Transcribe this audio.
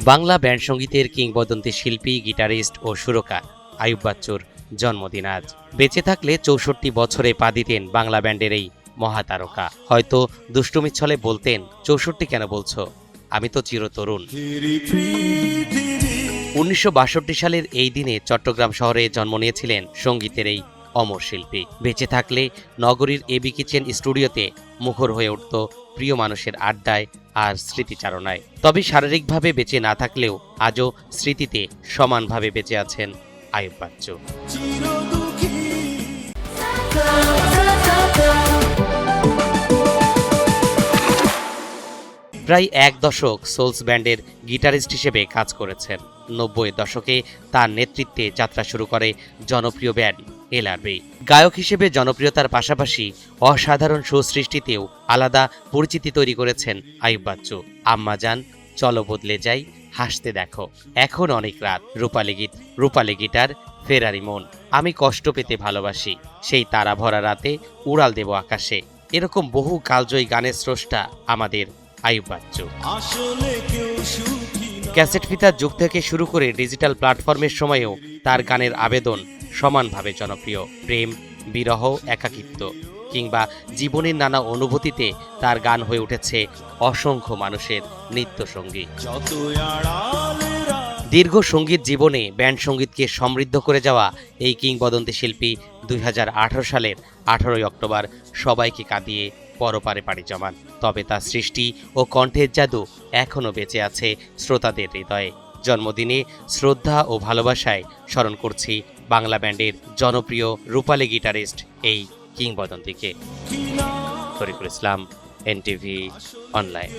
Bangla band সঙ্গীতের কিংবদন্তি শিল্পী, গিটারিস্ট ও সুরকার আইয়ুব বাচ্চুর জন্মদিন আজ। বেঁচে থাকলে ৬৪ বছরে পা দিতেন বাংলা ব্যান্ডের এই মহাতারকা। হয়তো দুষ্টুমির ছলে বলতেন, ৬৪ কেন বলছো, আমি তো চিরতরুণ। ১৯৬২ সালের এই দিনে চট্টগ্রাম শহরে জন্ম নিয়েছিলেন সঙ্গীতের এই অমর শিল্পী। বেঁচে থাকলে নগরীর এবি কিচেন স্টুডিওতে মুখর হয়ে উঠত প্রিয় মানুষের আড্ডায় আর স্মৃতিচারণায়। তবে শারীরিকভাবে বেঁচে না থাকলেও আজও স্মৃতিতে সমানভাবে বেঁচে আছেন আইয়ুব বাচ্চু। প্রায় এক দশক সোলস ব্যান্ডের গিটারিস্ট হিসেবে কাজ করেছেন। ৯০-এর দশকে তার নেতৃত্বে যাত্রা শুরু করে জনপ্রিয় ব্যান্ড এলআরবি। গায়ক হিসেবে জনপ্রিয়তার পাশাপাশি অসাধারণ সুসৃষ্টিতেও আলাদা পরিচিতি তৈরি করেছেন আইয়ুব বাচ্চু। আম্মা জান, চলো বদলে যাই, হাসতে দেখো, এখন অনেক রাত, রূপালী গীত, রূপালী গিটার, ফেরারি মন, আমি কষ্ট পেতে ভালোবাসি, সেই তারা ভরা রাতে, উড়াল দেব আকাশে, এরকম বহু কালজয়ী গানের স্রষ্টা আমাদের আইয়ুব বাচ্চু। ক্যাসেট ফিতার যুগ থেকে শুরু করে ডিজিটাল প্ল্যাটফর্মের সময়েও তার গানের আবেদন সমানভাবে জনপ্রিয়। প্রেম, বিরহ, একাকিত্ব কিংবা জীবনের নানা অনুভূতিতে তার গান হয়ে উঠেছে অসংখ্য মানুষের নিত্যসঙ্গী। দীর্ঘ সঙ্গীত জীবনে ব্যান্ড সঙ্গীতকে সমৃদ্ধ করে যাওয়া এই কিংবদন্তি শিল্পী ২০১৮ সালের ১৮ অক্টোবর সবাইকে কাঁদিয়ে পরপারে পাড়ি জমান। তবে তার সৃষ্টি ও কণ্ঠের জাদু এখনও বেঁচে আছে শ্রোতাদের হৃদয়ে। জন্মদিনে শ্রদ্ধা ও ভালোবাসায় স্মরণ করছি বাংলা ব্যান্ডের জনপ্রিয় রূপালী গিটারিস্ট এই কিংবদন্তিকে। তরিকুল ইসলাম, এনটিভি অনলাইন।